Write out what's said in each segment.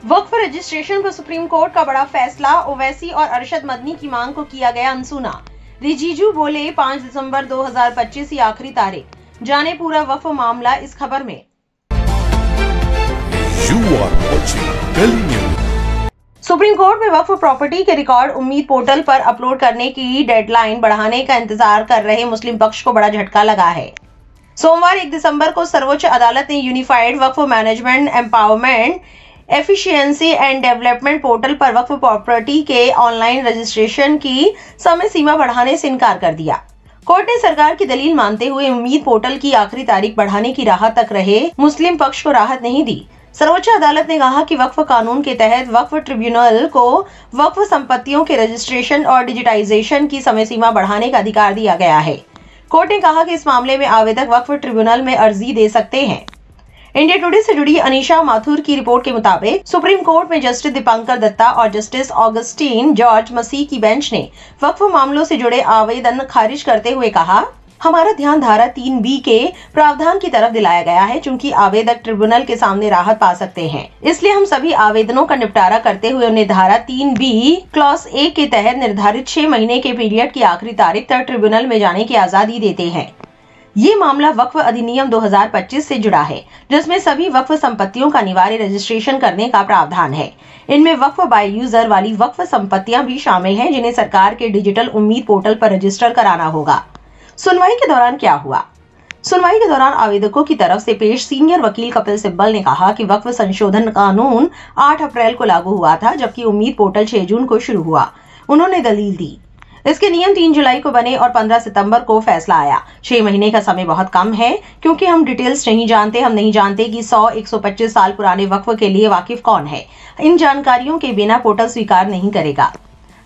वक्फ registration पर supreme court का बड़ा फैसला, ओवैसी और अरशद मदनी की मांग को किया गया अनसुना। रिजिजू बोले 5 दिसंबर 2025 ही आखिरी तारीख। जाने पूरा वक्फ मामला इस खबर में। सुप्रीम कोर्ट में वक्फ प्रॉपर्टी के रिकॉर्ड उम्मीद पोर्टल पर अपलोड करने की डेडलाइन बढ़ाने का इंतजार कर रहे मुस्लिम पक्ष को बड़ा झटका लगा है। सोमवार 1 दिसंबर को सर्वोच्च अदालत ने unified Waqf management empowerment efficiency and development portal पर वक्फ प्रॉपर्टी के ऑनलाइन रजिस्ट्रेशन की समय सीमा बढ़ाने से इनकार कर दिया। कोर्ट ने सरकार की दलील मानते हुए उम्मीद पोर्टल की आखिरी तारीख बढ़ाने की राह तक रहे मुस्लिम पक्ष को राहत नहीं दी। सर्वोच्च अदालत ने कहा कि वक्फ कानून के तहत वक्फ ट्रिब्यूनल को वक्फ संपत्तियों के रजिस्ट्रेशन और डिजिटाइजेशन की समय सीमा बढ़ाने का अधिकार दिया गया है। कोर्ट ने कहा कि इस मामले में आवेदक वक्फ ट्रिब्यूनल में अर्जी दे सकते हैं। इंडिया टुडे से जुड़ी अनीशा माथुर की रिपोर्ट के मुताबिक सुप्रीम कोर्ट में जस्टिस दीपांकर दत्ता और जस्टिस ऑगस्टीन जॉर्ज मसीह की बेंच ने वक्फ मामलों से जुड़े आवेदन खारिज करते हुए कहा, हमारा ध्यान धारा 3B के प्रावधान की तरफ दिलाया गया है, चूंकि आवेदक ट्रिब्यूनल के सामने राहत पा सकते हैं। इसलिए हम सभी आवेदनों का निपटारा करते हुए उन्हें धारा 3B क्लॉज A के तहत निर्धारित 6 महीने के पीरियड की आखिरी तारीख तक ट्रिब्यूनल में जाने की आजादी देते हैं। ये मामला वक्फ अधिनियम 2025 से जुड़ा है, जिसमें सभी वक्फ संपत्तियों का अनिवार्य रजिस्ट्रेशन करने का प्रावधान है। इनमें वक्फ बाय यूजर वाली वक्फ संपत्तियां भी शामिल हैं, जिन्हें सरकार के डिजिटल उम्मीद पोर्टल पर रजिस्टर कराना होगा। सुनवाई के दौरान क्या हुआ? सुनवाई के दौरान आवेदकों की तरफ से पेश सीनियर वकील कपिल सिब्बल ने कहा कि वक्फ संशोधन कानून 8 अप्रैल को लागू हुआ था, जबकि उम्मीद पोर्टल 6 जून को शुरू हुआ। उन्होंने दलील दी, इसके नियम 3 जुलाई को बने और 15 सितंबर को फैसला आया। 6 महीने का समय बहुत कम है, क्योंकि हम डिटेल्स नहीं जानते। हम नहीं जानते कि 100-125 साल पुराने वक्फ के लिए वाकिफ कौन है। इन जानकारियों के बिना पोर्टल स्वीकार नहीं करेगा।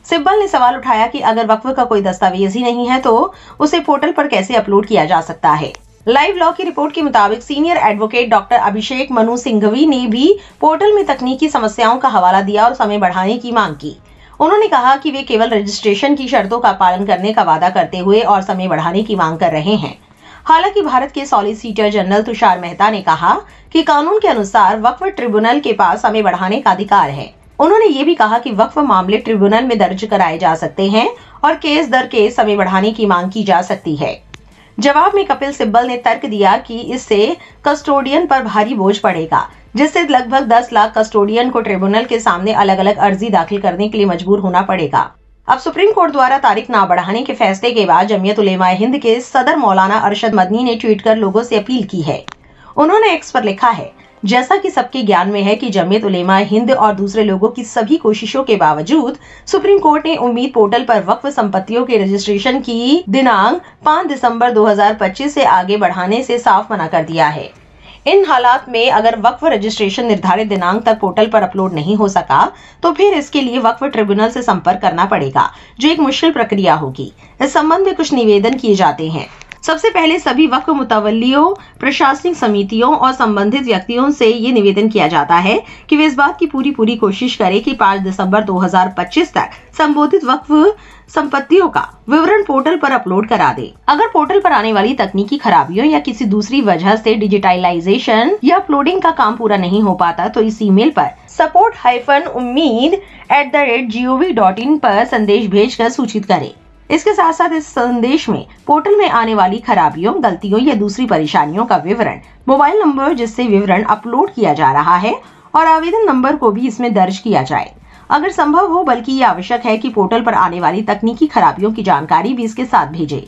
सिब्बल ने सवाल उठाया कि अगर वक्फ का कोई दस्तावेज ही नहीं है तो उसे पोर्टल पर कैसे अपलोड किया जा सकता है। लाइव लॉ की रिपोर्ट के मुताबिक senior advocate doctor Abhishek Manu Singhvi ने भी पोर्टल में तकनीकी समस्याओं का हवाला दिया और समय बढ़ाने की मांग की। उन्होंने कहा कि वे केवल रजिस्ट्रेशन की शर्तों का पालन करने का वादा करते हुए और समय बढ़ाने की मांग कर रहे हैं। हालांकि भारत के सॉलिसिटर जनरल तुषार मेहता ने कहा कि कानून के अनुसार वक्फ ट्रिब्यूनल के पास समय बढ़ाने का अधिकार है। उन्होंने ये भी कहा कि वक्फ मामले ट्रिब्यूनल में दर्ज कराए जा सकते हैं और केस दर केस समय बढ़ाने की मांग की जा सकती है। जवाब में कपिल सिब्बल ने तर्क दिया कि इससे कस्टोडियन पर भारी बोझ पड़ेगा, जिससे लगभग 10 लाख कस्टोडियन को ट्रिब्यूनल के सामने अलग अलग अर्जी दाखिल करने के लिए मजबूर होना पड़ेगा। अब सुप्रीम कोर्ट द्वारा तारीख ना बढ़ाने के फैसले के बाद जमीयत उलेमा हिंद के सदर मौलाना अरशद मदनी ने ट्वीट कर लोगों से अपील की है। उन्होंने एक्स पर लिखा है, जैसा कि सबके ज्ञान में है कि जमीयत उलेमा हिंद और दूसरे लोगों की सभी कोशिशों के बावजूद सुप्रीम कोर्ट ने उम्मीद पोर्टल पर वक्फ संपत्तियों के रजिस्ट्रेशन की दिनांक 5 दिसंबर 2025 से आगे बढ़ाने से साफ मना कर दिया है। इन हालात में अगर वक्फ रजिस्ट्रेशन निर्धारित दिनांक तक पोर्टल पर अपलोड नहीं हो सका तो फिर इसके लिए वक्फ ट्रिब्यूनल से संपर्क करना पड़ेगा, जो एक मुश्किल प्रक्रिया होगी। इस संबंध में कुछ निवेदन किए जाते हैं। सबसे पहले सभी वक्फ मुतवल्लियों, प्रशासनिक समितियों और संबंधित व्यक्तियों से ये निवेदन किया जाता है कि वे इस बात की पूरी कोशिश करें कि 5 दिसंबर 2025 तक संबोधित वक्फ संपत्तियों का विवरण पोर्टल पर अपलोड करा दे। अगर पोर्टल पर आने वाली तकनीकी खराबियों या किसी दूसरी वजह से डिजिटलाइजेशन या अपलोडिंग का काम पूरा नहीं हो पाता तो इस ईमेल पर support-umeed@gov.in पर संदेश भेजकर सूचित करें। इसके साथ साथ इस संदेश में पोर्टल में आने वाली खराबियों, गलतियों या दूसरी परेशानियों का विवरण, मोबाइल नंबर जिससे विवरण अपलोड किया जा रहा है और आवेदन नंबर को भी इसमें दर्ज किया जाए। अगर संभव हो, बल्कि ये आवश्यक है कि पोर्टल पर आने वाली तकनीकी खराबियों की जानकारी भी इसके साथ भेजे।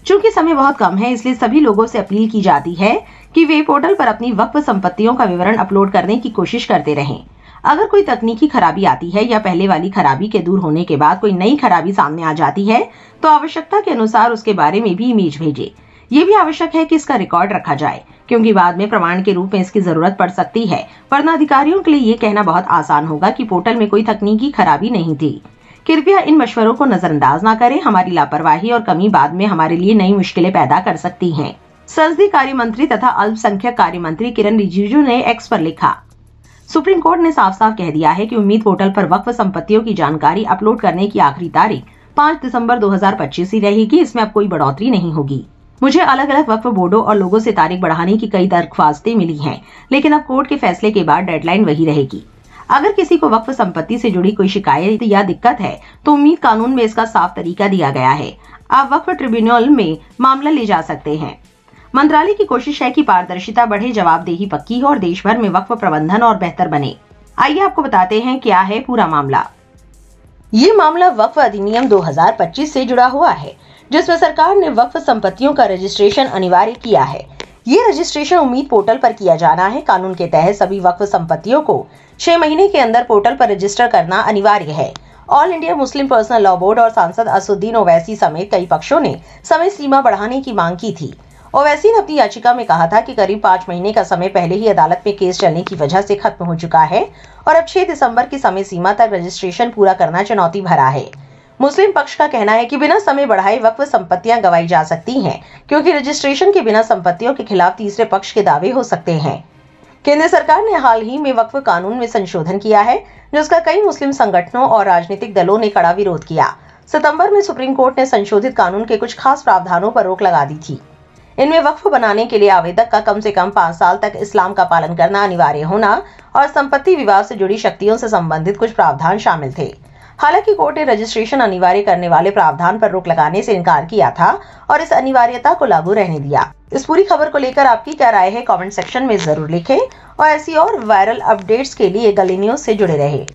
चूंकि समय बहुत कम है, इसलिए सभी लोगों से अपील की जाती है कि वे पोर्टल पर अपनी वक्फ संपत्तियों का विवरण अपलोड करने की कोशिश करते रहें। अगर कोई तकनीकी खराबी आती है या पहले वाली खराबी के दूर होने के बाद कोई नई खराबी सामने आ जाती है तो आवश्यकता के अनुसार उसके बारे में भी इमेज भेजे। ये भी आवश्यक है कि इसका रिकॉर्ड रखा जाए, क्योंकि बाद में प्रमाण के रूप में इसकी जरूरत पड़ सकती है, वरना अधिकारियों के लिए ये कहना बहुत आसान होगा कि पोर्टल में कोई तकनीकी खराबी नहीं थी। कृपया इन मशवरों को नजरअंदाज न करें। हमारी लापरवाही और कमी बाद में हमारे लिए नई मुश्किलें पैदा कर सकती है। संसदीय कार्य मंत्री तथा अल्पसंख्यक कार्य मंत्री किरण रिजिजू ने एक्स पर लिखा, सुप्रीम कोर्ट ने साफ साफ कह दिया है कि उम्मीद पोर्टल पर वक्फ संपत्तियों की जानकारी अपलोड करने की आखिरी तारीख 5 दिसंबर 2025 ही रहेगी। इसमें अब कोई बढ़ोतरी नहीं होगी। मुझे अलग अलग वक्फ बोर्डों और लोगों से तारीख बढ़ाने की कई दरख्वास्तें मिली हैं, लेकिन अब कोर्ट के फैसले के बाद डेडलाइन वही रहेगी। अगर किसी को वक्फ संपत्ति से जुड़ी कोई शिकायत या दिक्कत है तो उम्मीद कानून में इसका साफ तरीका दिया गया है। आप वक्फ ट्रिब्यूनल में मामला ले जा सकते हैं। मंत्रालय की कोशिश है कि पारदर्शिता बढ़े, जवाबदेही पक्की हो और देश भर में वक्फ प्रबंधन और बेहतर बने। आइए आपको बताते हैं क्या है पूरा मामला। ये मामला वक्फ अधिनियम 2025 से जुड़ा हुआ है, जिसमें सरकार ने वक्फ संपत्तियों का रजिस्ट्रेशन अनिवार्य किया है। ये रजिस्ट्रेशन उम्मीद पोर्टल पर किया जाना है। कानून के तहत सभी वक्फ संपत्तियों को 6 महीने के अंदर पोर्टल पर रजिस्टर करना अनिवार्य है। All India Muslim personal law board और सांसद असदुद्दीन ओवैसी समेत कई पक्षों ने समय सीमा बढ़ाने की मांग की थी। ओवैसी ने अपनी याचिका में कहा था कि करीब 5 महीने का समय पहले ही अदालत में केस चलने की वजह से खत्म हो चुका है और अब 6 दिसंबर की समय सीमा तक रजिस्ट्रेशन पूरा करना चुनौती भरा है। मुस्लिम पक्ष का कहना है कि बिना समय बढ़ाए वक्फ संपत्तियां गंवाई जा सकती हैं, क्योंकि रजिस्ट्रेशन के बिना संपत्तियों के खिलाफ तीसरे पक्ष के दावे हो सकते हैं। केंद्र सरकार ने हाल ही में वक्फ कानून में संशोधन किया है, जिसका कई मुस्लिम संगठनों और राजनीतिक दलों ने कड़ा विरोध किया। सितंबर में सुप्रीम कोर्ट ने संशोधित कानून के कुछ खास प्रावधानों पर रोक लगा दी थी। इनमें वक्फ बनाने के लिए आवेदक का कम से कम 5 साल तक इस्लाम का पालन करना अनिवार्य होना और संपत्ति विवाद से जुड़ी शक्तियों से संबंधित कुछ प्रावधान शामिल थे। हालांकि कोर्ट ने रजिस्ट्रेशन अनिवार्य करने वाले प्रावधान पर रोक लगाने से इनकार किया था और इस अनिवार्यता को लागू रहने दिया। इस पूरी खबर को लेकर आपकी क्या राय है, कमेंट सेक्शन में जरूर लिखें और ऐसी और वायरल अपडेट्स के लिए गली न्यूज से जुड़े रहें।